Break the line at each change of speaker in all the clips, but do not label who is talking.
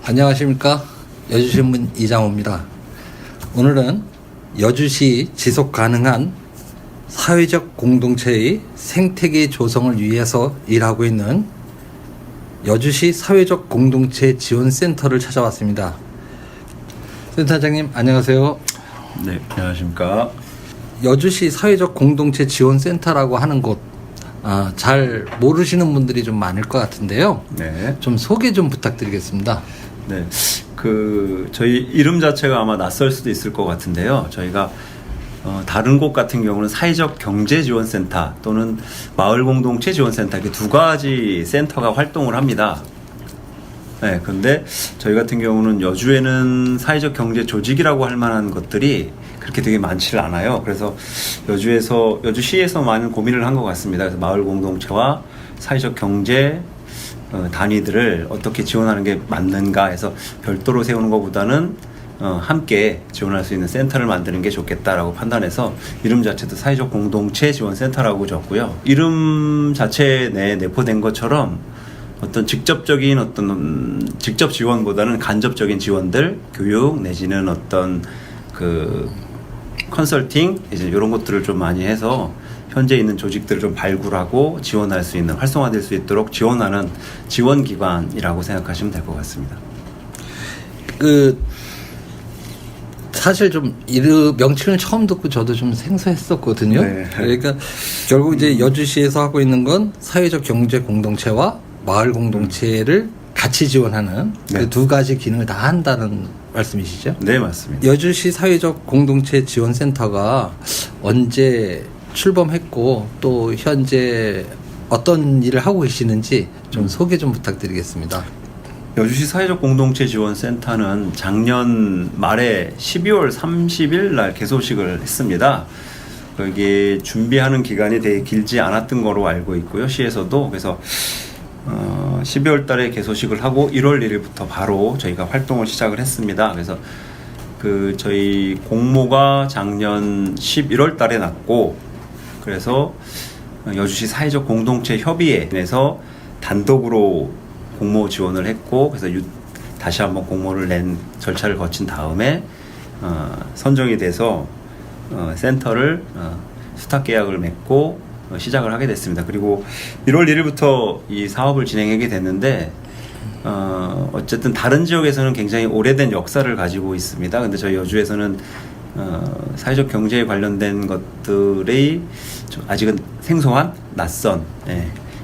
안녕하십니까. 여주신문 이장호입니다. 오늘은 여주시 지속가능한 사회적 공동체의 생태계 조성을 위해서 일하고 있는 여주시 사회적 공동체 지원센터를 찾아왔습니다. 센터장님 안녕하세요.
네, 안녕하십니까.
여주시 사회적 공동체 지원센터라고 하는 곳 잘 모르시는 분들이 좀 많을 것 같은데요.
네.
좀 소개 좀 부탁드리겠습니다.
네. 저희 이름 자체가 아마 낯설 수도 있을 것 같은데요. 저희가 다른 곳 같은 경우는 사회적 경제 지원센터 또는 마을 공동체 지원센터 이렇게 두 가지 센터가 활동을 합니다. 네. 근데 저희 같은 경우는 여주에는 사회적 경제 조직이라고 할 만한 것들이 그렇게 되게 많지를 않아요. 그래서 여주시에서 많은 고민을 한 것 같습니다. 그래서 마을 공동체와 사회적 경제 단위들을 어떻게 지원하는 게 맞는가 해서 별도로 세우는 것보다는 함께 지원할 수 있는 센터를 만드는 게 좋겠다라고 판단해서 이름 자체도 사회적 공동체 지원센터라고 줬고요. 이름 자체 내에 내포된 것처럼 어떤 직접 지원보다는 간접적인 지원들, 교육 내지는 어떤 컨설팅 이제 이런 것들을 좀 많이 해서 현재 있는 조직들을 좀 발굴하고 지원할 수 있는, 활성화될 수 있도록 지원하는 지원기관이라고 생각하시면 될 것 같습니다.
사실 좀 명칭을 처음 듣고 저도 좀 생소했었거든요.
네.
그러니까 결국 이제 여주시에서 하고 있는 건 사회적 경제 공동체와 마을 공동체를 같이 지원하는
네.
그 두 가지 기능을 다 한다는 말씀이시죠?
네, 맞습니다.
여주시 사회적 공동체 지원센터가 언제 출범했고 또 현재 어떤 일을 하고 계시는지 좀 소개 좀 부탁드리겠습니다.
여주시 사회적 공동체 지원센터는 작년 말에 12월 30일 날 개소식을 했습니다. 이게 준비하는 기간이 되게 길지 않았던 거로 알고 있고요. 시에서도. 그래서 12월 달에 개소식을 하고 1월 1일부터 바로 저희가 활동을 시작을 했습니다. 그래서 저희 공모가 작년 11월 달에 났고, 그래서 여주시 사회적 공동체 협의회에서 단독으로 공모 지원을 했고, 그래서 다시 한번 공모를 낸 절차를 거친 다음에 선정이 돼서 센터를 수탁 계약을 맺고 시작을 하게 됐습니다. 그리고 1월 1일부터 이 사업을 진행하게 됐는데 어쨌든 다른 지역에서는 굉장히 오래된 역사를 가지고 있습니다. 근데 저희 여주에서는 사회적 경제에 관련된 것들이 아직은 생소한 낯선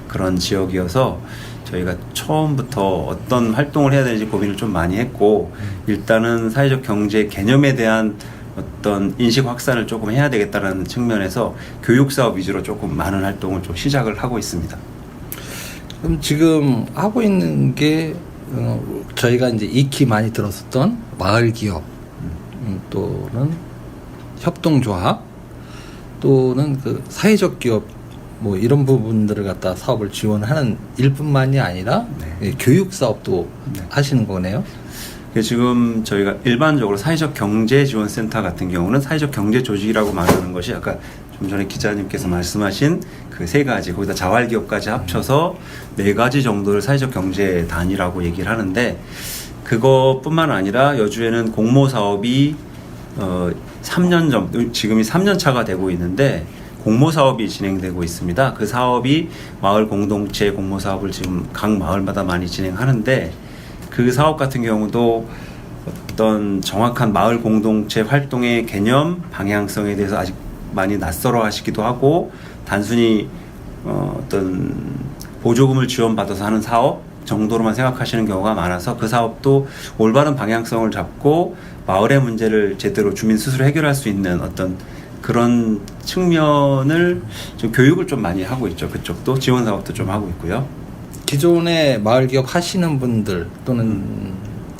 그런 지역이어서 저희가 처음부터 어떤 활동을 해야 되는지 고민을 좀 많이 했고, 일단은 사회적 경제 개념에 대한 어떤 인식 확산을 조금 해야 되겠다는 측면에서 교육 사업 위주로 조금 많은 활동을 좀 시작을 하고 있습니다.
그럼 지금 하고 있는 게 저희가 이제 익히 많이 들었었던 마을 기업 또는 협동조합 또는 사회적 기업 뭐 이런 부분들을 갖다 사업을 지원하는 일뿐만이 아니라 교육 사업도 하시는 거네요.
지금 저희가 일반적으로 사회적 경제 지원센터 같은 경우는 사회적 경제 조직이라고 말하는 것이 아까 좀 전에 기자님께서 말씀하신 그 세 가지, 거기다 자활기업까지 합쳐서 4가지 정도를 사회적 경제 단위라고 얘기를 하는데, 그것뿐만 아니라 여주에는 공모 사업이 3년 전, 지금이 3년 차가 되고 있는데 공모 사업이 진행되고 있습니다. 그 사업이 마을 공동체 공모 사업을 지금 각 마을마다 많이 진행하는데, 그 사업 같은 경우도 어떤 정확한 마을 공동체 활동의 개념, 방향성에 대해서 아직 많이 낯설어 하시기도 하고, 단순히 어떤 보조금을 지원받아서 하는 사업 정도로만 생각하시는 경우가 많아서, 그 사업도 올바른 방향성을 잡고 마을의 문제를 제대로 주민 스스로 해결할 수 있는 어떤 그런 측면을 좀 교육을 좀 많이 하고 있죠. 그쪽도 지원 사업도 좀 하고 있고요.
기존에 마을 기업 하시는 분들 또는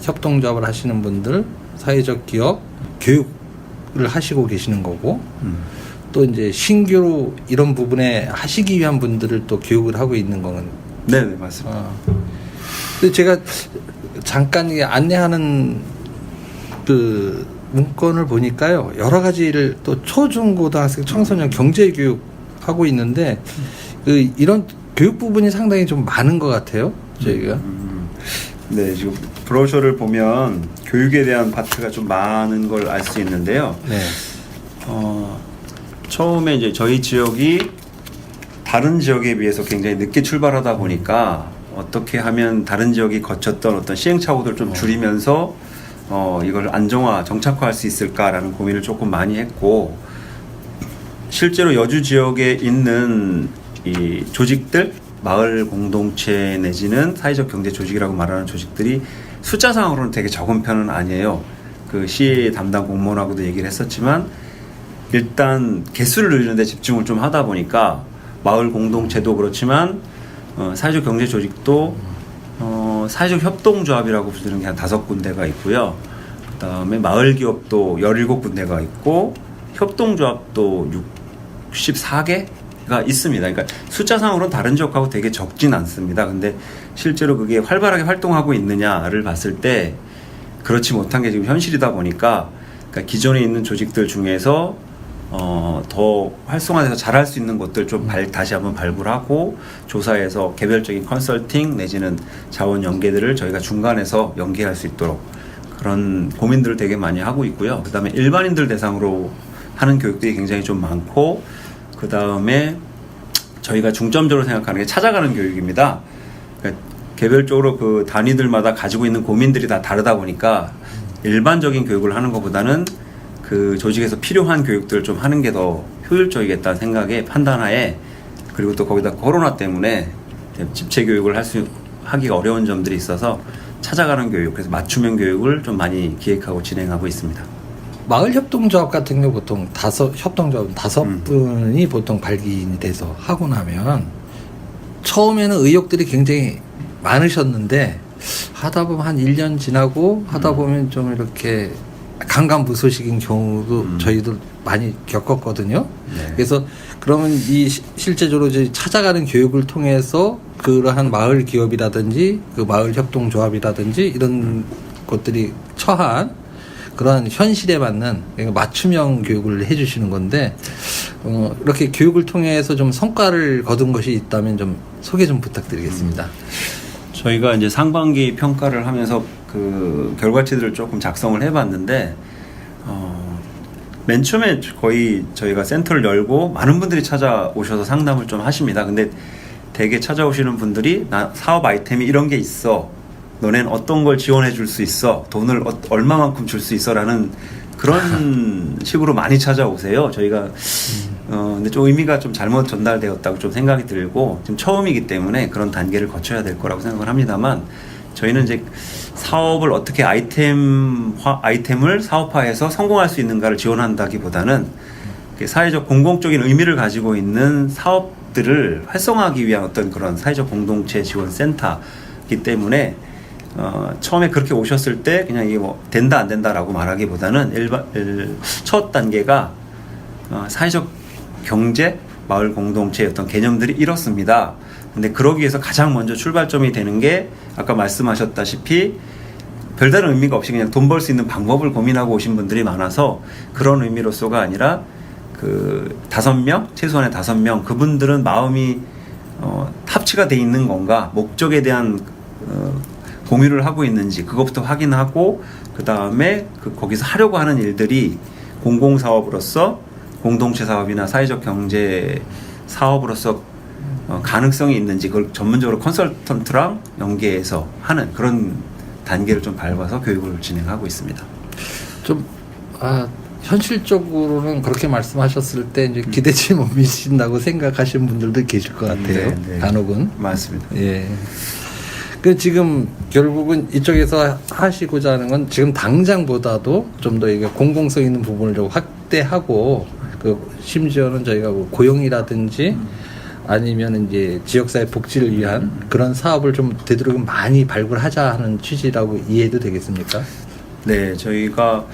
협동조합을 하시는 분들, 사회적 기업 교육을 하시고 계시는 거고, 또 이제 신규로 이런 부분에 하시기 위한 분들을 또 교육을 하고 있는 거는.
네, 맞습니다.
근데 제가 잠깐 안내하는 문건을 보니까요, 여러 가지를 또 초중고등학생 청소년 경제교육 하고 있는데 이런 교육 부분이 상당히 좀 많은 것 같아요, 저희가.
네, 지금 브로셔를 보면 교육에 대한 파트가 좀 많은 걸 알 수 있는데요.
네.
처음에 이제 저희 지역이 다른 지역에 비해서 굉장히 늦게 출발하다 보니까 어떻게 하면 다른 지역이 거쳤던 어떤 시행착오들 좀 줄이면서 이걸 안정화, 정착화할 수 있을까라는 고민을 조금 많이 했고, 실제로 여주 지역에 있는 이 조직들, 마을 공동체 내지는 사회적 경제 조직이라고 말하는 조직들이 숫자상으로는 되게 적은 편은 아니에요. 그 시 담당 공무원하고도 얘기를 했었지만, 일단 개수를 늘리는 데 집중을 좀 하다 보니까 마을 공동체도 그렇지만 사회적 경제 조직도 사회적 협동조합이라고 부르는 게 한 5군데가 있고요. 그 다음에 마을 기업도 17군데가 있고 협동조합도 64개가 있습니다. 그러니까 숫자상으로는 다른 지역하고 되게 적진 않습니다. 근데 실제로 그게 활발하게 활동하고 있느냐를 봤을 때 그렇지 못한 게 지금 현실이다 보니까, 그러니까 기존에 있는 조직들 중에서 더 활성화돼서 잘할 수 있는 것들 좀 다시 한번 발굴하고 조사해서 개별적인 컨설팅 내지는 자원 연계들을 저희가 중간에서 연계할 수 있도록 그런 고민들을 되게 많이 하고 있고요. 그 다음에 일반인들 대상으로 하는 교육들이 굉장히 좀 많고, 그 다음에 저희가 중점적으로 생각하는 게 찾아가는 교육입니다. 그러니까 개별적으로 그 단위들마다 가지고 있는 고민들이 다 다르다 보니까 일반적인 교육을 하는 것보다는 그 조직에서 필요한 교육들을 좀 하는 게 더 효율적이겠다는 생각에 판단하에, 그리고 또 거기다 코로나 때문에 집체 교육을 하기가 어려운 점들이 있어서 찾아가는 교육, 그래서 맞춤형 교육을 좀 많이 기획하고 진행하고 있습니다.
마을 협동조합 같은 경우 보통 협동조합은 5분이 보통 발기인이 돼서 하고 나면 처음에는 의욕들이 굉장히 많으셨는데 하다 보면 한 1년 지나고 하다 보면 좀 이렇게 강간부소식인 경우도 저희도 많이 겪었거든요.
네.
그래서 그러면 이 실제적으로 이제 찾아가는 교육을 통해서 그러한 마을 기업이라든지 그 마을 협동조합이라든지 이런 것들이 처한 그러한 현실에 맞는 맞춤형 교육을 해주시는 건데, 이렇게 교육을 통해서 좀 성과를 거둔 것이 있다면 좀 소개 좀 부탁드리겠습니다.
저희가 이제 상반기 평가를 하면서 그 결과치들을 조금 작성을 해봤는데, 맨 처음에 거의 저희가 센터를 열고 많은 분들이 찾아오셔서 상담을 좀 하십니다. 근데 대개 찾아오시는 분들이 나 사업 아이템이 이런 게 있어, 너넨 어떤 걸 지원해 줄 수 있어, 돈을 얼마만큼 줄 수 있어 라는 그런 식으로 많이 찾아오세요. 저희가 근데 좀 의미가 좀 잘못 전달되었다고 좀 생각이 들고, 지금 처음이기 때문에 그런 단계를 거쳐야 될 거라고 생각을 합니다만, 저희는 이제 사업을 어떻게 아이템을 사업화해서 성공할 수 있는가를 지원한다기보다는 사회적 공공적인 의미를 가지고 있는 사업들을 활성화하기 위한 어떤 그런 사회적 공동체 지원 센터이기 때문에 처음에 그렇게 오셨을 때 그냥 이게 뭐 된다 안 된다라고 말하기보다는 첫 단계가 사회적 경제 마을 공동체의 어떤 개념들이 이렇습니다. 근데 그러기 위해서 가장 먼저 출발점이 되는 게 아까 말씀하셨다시피 별다른 의미가 없이 그냥 돈 벌 수 있는 방법을 고민하고 오신 분들이 많아서, 그런 의미로서가 아니라 그 5명, 최소한의 5명, 그분들은 마음이 합치가 돼 있는 건가, 목적에 대한 공유를 하고 있는지 그것부터 확인하고, 그 다음에 거기서 하려고 하는 일들이 공공사업으로서 공동체 사업이나 사회적 경제 사업으로서 가능성이 있는지 그걸 전문적으로 컨설턴트랑 연계해서 하는 그런 단계를 좀 밟아서 교육을 진행하고 있습니다.
좀 현실적으로는 그렇게 말씀하셨을 때 이제 기대치 못 미친다고 생각하시는 분들도 계실 것 같아요.
네.
간혹은.
맞습니다.
예. 그 지금 결국은 이쪽에서 하시고자 하는 건 지금 당장보다도 좀 더 이게 공공성 있는 부분을 좀 확대하고, 심지어는 저희가 고용이라든지 아니면 이제 지역사회 복지를 위한 그런 사업을 좀 되도록 많이 발굴하자 하는 취지라고 이해해도 되겠습니까?
네, 저희가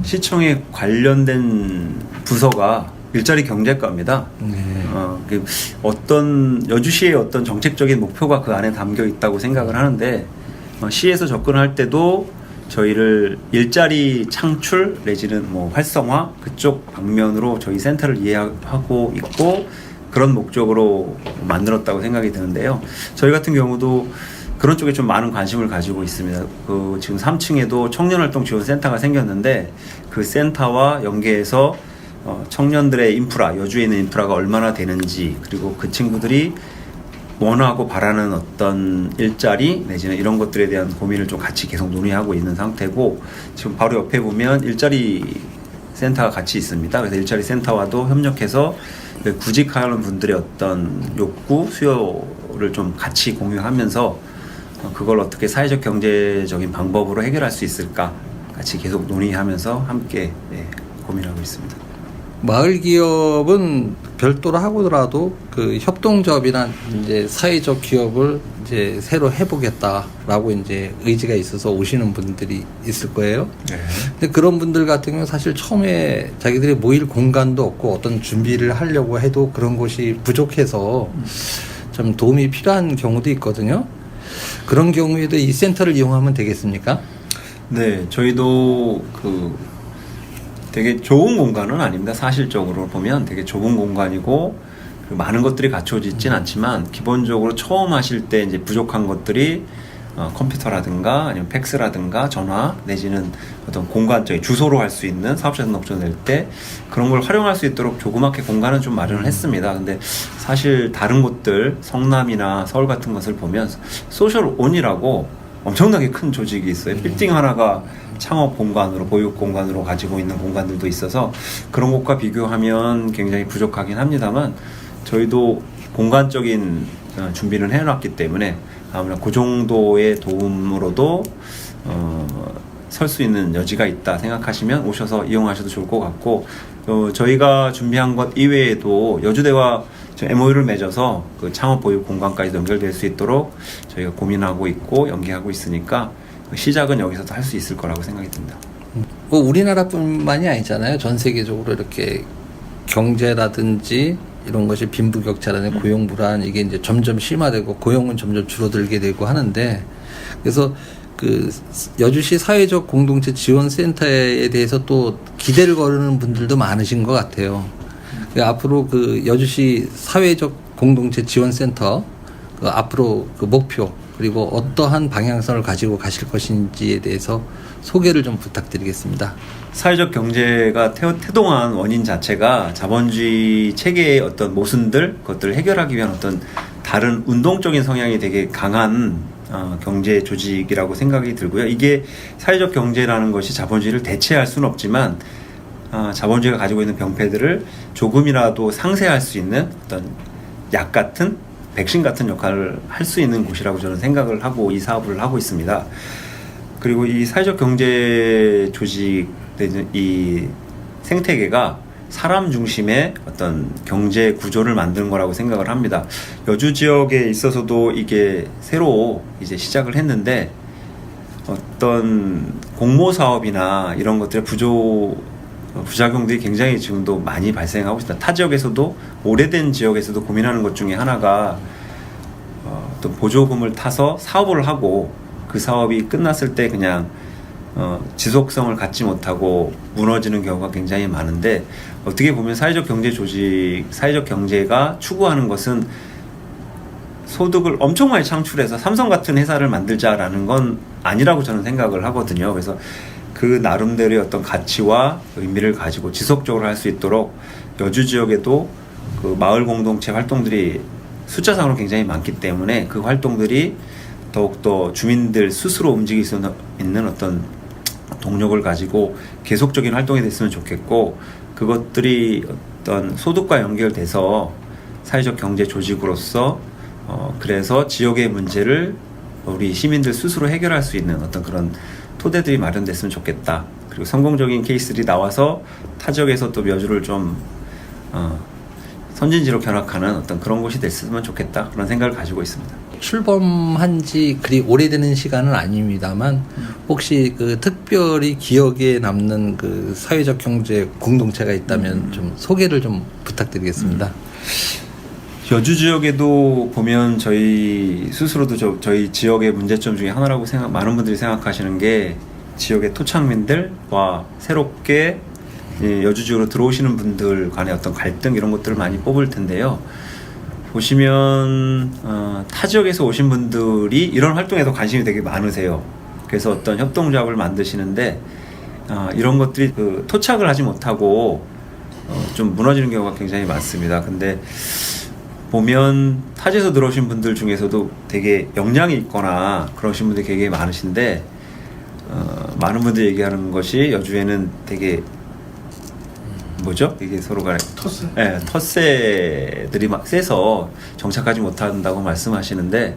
시청에 관련된 부서가 일자리 경제과입니다.
네.
어떤 여주시의 어떤 정책적인 목표가 그 안에 담겨 있다고 생각을 하는데, 시에서 접근할 때도 저희를 일자리 창출 내지는 뭐 활성화 그쪽 방면으로 저희 센터를 이해하고 있고, 그런 목적으로 만들었다고 생각이 드는데요. 저희 같은 경우도 그런 쪽에 좀 많은 관심을 가지고 있습니다. 그 지금 3층에도 청년활동지원센터가 생겼는데 그 센터와 연계해서 청년들의 인프라, 여주에 있는 인프라가 얼마나 되는지, 그리고 그 친구들이 원하고 바라는 어떤 일자리 내지는 이런 것들에 대한 고민을 좀 같이 계속 논의하고 있는 상태고, 지금 바로 옆에 보면 일자리 센터가 같이 있습니다. 그래서 일자리 센터와도 협력해서 구직하는 분들의 어떤 욕구, 수요를 좀 같이 공유하면서 그걸 어떻게 사회적 경제적인 방법으로 해결할 수 있을까 같이 계속 논의하면서 함께 고민하고 있습니다.
마을 기업은 별도로 하고더라도 그 협동조합이나 이제 사회적 기업을 이제 새로 해보겠다라고 이제 의지가 있어서 오시는 분들이 있을 거예요.
네.
근데 그런 분들 같은 경우는 사실 처음에 자기들이 모일 공간도 없고 어떤 준비를 하려고 해도 그런 곳이 부족해서 좀 도움이 필요한 경우도 있거든요. 그런 경우에도 이 센터를 이용하면 되겠습니까?
네, 저희도 되게 좁은 공간은 아닙니다. 사실적으로 보면 되게 좁은 공간이고 많은 것들이 갖춰져 있진 않지만, 기본적으로 처음 하실 때 이제 부족한 것들이 컴퓨터라든가 아니면 팩스라든가 전화 내지는 어떤 공간적인 주소로 할 수 있는 사업자 등록증 낼 때 그런 걸 활용할 수 있도록 조그맣게 공간은 좀 마련을 했습니다. 근데 사실 다른 곳들 성남이나 서울 같은 것을 보면 소셜온이라고 엄청나게 큰 조직이 있어요. 빌딩 하나가 창업 공간으로, 보육 공간으로 가지고 있는 공간들도 있어서 그런 곳과 비교하면 굉장히 부족하긴 합니다만, 저희도 공간적인 준비를 해놨기 때문에 아무래도 그 정도의 도움으로도 설 수 있는 여지가 있다 생각하시면 오셔서 이용하셔도 좋을 것 같고, 저희가 준비한 것 이외에도 여주대와 MOU를 맺어서 그 창업 보육 공간까지 연결될 수 있도록 저희가 고민하고 있고 연계하고 있으니까 시작은 여기서도 할 수 있을 거라고 생각이 듭니다.
뭐 우리나라뿐만이 아니잖아요. 전 세계적으로 이렇게 경제라든지 이런 것이 빈부격차라는 고용 불안, 이게 이제 점점 심화되고 고용은 점점 줄어들게 되고 하는데, 그래서 그 여주시 사회적 공동체 지원센터에 대해서 또 기대를 거르는 분들도 많으신 것 같아요. 앞으로 그 여주시 사회적 공동체 지원센터 그 앞으로 그 목표, 그리고 어떠한 방향성을 가지고 가실 것인지에 대해서 소개를 좀 부탁드리겠습니다.
사회적 경제가 태동한 원인 자체가 자본주의 체계의 어떤 모순들, 그것들을 해결하기 위한 어떤 다른 운동적인 성향이 되게 강한 경제 조직이라고 생각이 들고요. 이게 사회적 경제라는 것이 자본주의를 대체할 수는 없지만 자본주의가 가지고 있는 병폐들을 조금이라도 상쇄할 수 있는 어떤 약 같은, 백신 같은 역할을 할 수 있는 곳이라고 저는 생각을 하고 이 사업을 하고 있습니다. 그리고 이 사회적 경제 조직, 이 생태계가 사람 중심의 어떤 경제 구조를 만드는 거라고 생각을 합니다. 여주 지역에 있어서도 이게 새로 이제 시작을 했는데, 어떤 공모 사업이나 이런 것들의 부작용들이 굉장히 지금도 많이 발생하고 있습니다. 타 지역에서도, 오래된 지역에서도 고민하는 것 중에 하나가 어떤 보조금을 타서 사업을 하고 그 사업이 끝났을 때 그냥 지속성을 갖지 못하고 무너지는 경우가 굉장히 많은데, 어떻게 보면 사회적 경제 조직, 사회적 경제가 추구하는 것은 소득을 엄청 많이 창출해서 삼성 같은 회사를 만들자라는 건 아니라고 저는 생각을 하거든요. 그래서 그 나름대로의 어떤 가치와 의미를 가지고 지속적으로 할 수 있도록 여주 지역에도 그 마을 공동체 활동들이 숫자상으로 굉장히 많기 때문에 그 활동들이 더욱더 주민들 스스로 움직일 수 있는 어떤 동력을 가지고 계속적인 활동이 됐으면 좋겠고, 그것들이 어떤 소득과 연결돼서 사회적 경제 조직으로서 그래서 지역의 문제를 우리 시민들 스스로 해결할 수 있는 어떤 그런 토대들이 마련됐으면 좋겠다. 그리고 성공적인 케이스들이 나와서 타 지역에서 또 여주를 좀 선진지로 견학하는 어떤 그런 곳이 됐으면 좋겠다, 그런 생각을 가지고 있습니다.
출범한 지 그리 오래되는 시간은 아닙니다만, 혹시 그 특별히 기억에 남는 그 사회적 경제 공동체가 있다면 좀 소개를 좀 부탁드리겠습니다.
여주 지역에도 보면 저희 스스로도 저희 지역의 문제점 중에 하나라고 많은 분들이 생각하시는 게, 지역의 토착민들과 새롭게 여주 지역으로 들어오시는 분들 간의 어떤 갈등, 이런 것들을 많이 뽑을 텐데요. 보시면 타 지역에서 오신 분들이 이런 활동에도 관심이 되게 많으세요. 그래서 어떤 협동조합을 만드시는데 이런 것들이 토착을 하지 못하고 좀 무너지는 경우가 굉장히 많습니다. 근데 보면 타지에서 들어오신 분들 중에서도 되게 역량이 있거나 그러신 분들이 되게 많으신데 많은 분들이 얘기하는 것이 여주에는 되게 뭐죠? 이게 서로가
텃세.
네, 텃세들이 막 세서 정착하지 못한다고 말씀하시는데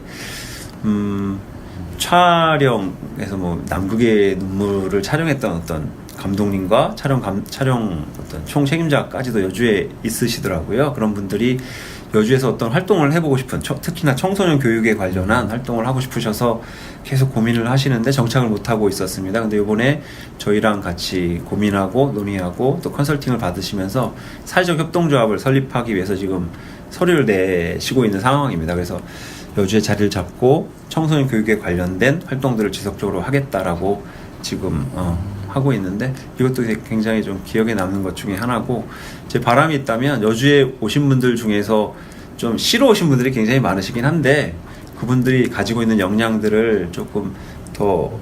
촬영에서 뭐 남극의 눈물을 촬영했던 어떤 감독님과 촬영 어떤 총 책임자까지도 여주에 있으시더라고요. 그런 분들이 여주에서 어떤 활동을 해보고 싶은 특히나 청소년 교육에 관련한 활동을 하고 싶으셔서 계속 고민을 하시는데 정착을 못하고 있었습니다. 근데 이번에 저희랑 같이 고민하고 논의하고 또 컨설팅을 받으시면서 사회적 협동조합을 설립하기 위해서 지금 서류를 내시고 있는 상황입니다. 그래서 여주에 자리를 잡고 청소년 교육에 관련된 활동들을 지속적으로 하겠다라고 지금 하고 있는데 이것도 굉장히 좀 기억에 남는 것 중에 하나고, 제 바람이 있다면 여주에 오신 분들 중에서 좀 쉬러 오신 분들이 굉장히 많으시긴 한데 그분들이 가지고 있는 역량들을 조금 더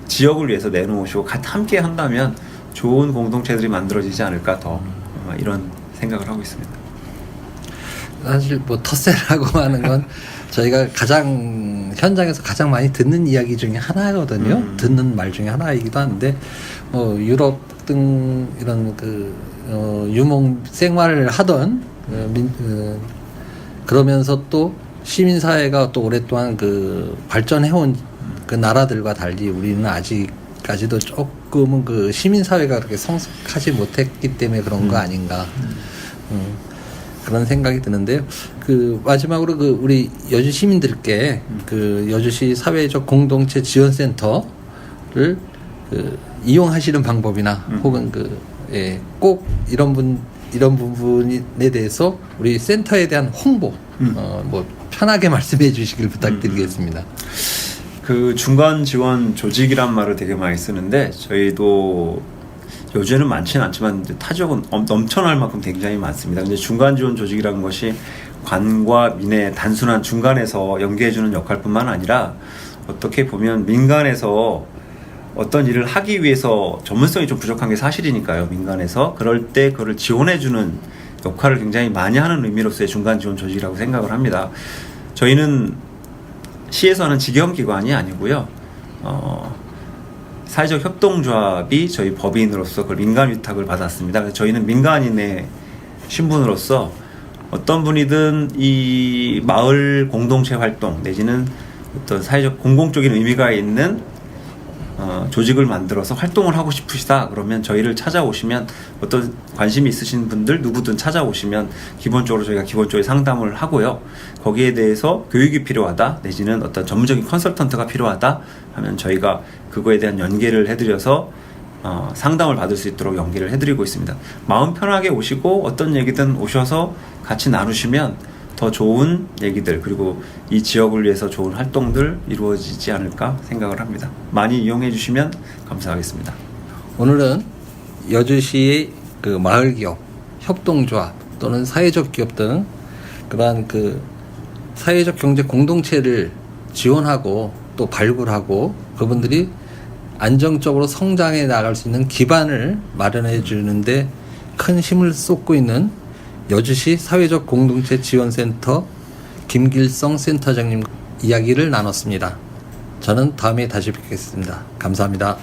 지역을 위해서 내놓으시고 함께 한다면 좋은 공동체들이 만들어지지 않을까 더 이런 생각을 하고 있습니다.
사실 뭐 텃세라고 하는 건 저희가 현장에서 가장 많이 듣는 이야기 중에 하나거든요. 듣는 말 중에 하나이기도 한데 유럽 등 이런 유목 생활을 하던 그러면서 또 시민사회가 또 오랫동안 발전해온 그 나라들과 달리 우리는 아직까지도 조금은 시민사회가 그렇게 성숙하지 못했기 때문에 그런 거 아닌가. 그런 생각이 드는데요. 마지막으로 우리 여주 시민들께 여주시 사회적 공동체 지원센터를 이용하시는 방법이나 혹은 꼭 이런 부분에 대해서 우리 센터에 대한 홍보 뭐 편하게 말씀해 주시길 부탁드리겠습니다.
중간 지원 조직이란 말을 되게 많이 쓰는데 저희도 요즘에는 많지는 않지만 타 지역은 넘쳐날 만큼 굉장히 많습니다. 근데 중간 지원 조직이라는 것이 관과 민의 단순한 중간에서 연계해주는 역할뿐만 아니라 어떻게 보면 민간에서 어떤 일을 하기 위해서 전문성이 좀 부족한 게 사실이니까요. 민간에서 그럴 때 그걸 지원해주는 역할을 굉장히 많이 하는 의미로서의 중간 지원 조직이라고 생각을 합니다. 저희는 시에서 하는 직영기관이 아니고요. 사회적 협동조합이 저희 법인으로서 그걸 민간 위탁을 받았습니다. 그래서 저희는 민간인의 신분으로서 어떤 분이든 이 마을 공동체 활동 내지는 어떤 사회적 공공적인 의미가 있는 조직을 만들어서 활동을 하고 싶으시다 그러면 저희를 찾아오시면, 어떤 관심이 있으신 분들 누구든 찾아오시면 기본적으로 저희가 기본적으로 상담을 하고요. 거기에 대해서 교육이 필요하다 내지는 어떤 전문적인 컨설턴트가 필요하다 하면 저희가 그거에 대한 연계를 해드려서 상담을 받을 수 있도록 연계를 해드리고 있습니다. 마음 편하게 오시고 어떤 얘기든 오셔서 같이 나누시면 더 좋은 얘기들 그리고 이 지역을 위해서 좋은 활동들 이루어지지 않을까 생각을 합니다. 많이 이용해 주시면 감사하겠습니다.
오늘은 여주시의 마을기업, 협동조합 또는 사회적 기업 등 그러한 사회적 경제 공동체를 지원하고 또 발굴하고 그분들이 안정적으로 성장해 나갈 수 있는 기반을 마련해 주는데 큰 힘을 쏟고 있는 여주시 사회적 공동체 지원센터 김길성 센터장님 이야기를 나눴습니다. 저는 다음에 다시 뵙겠습니다. 감사합니다.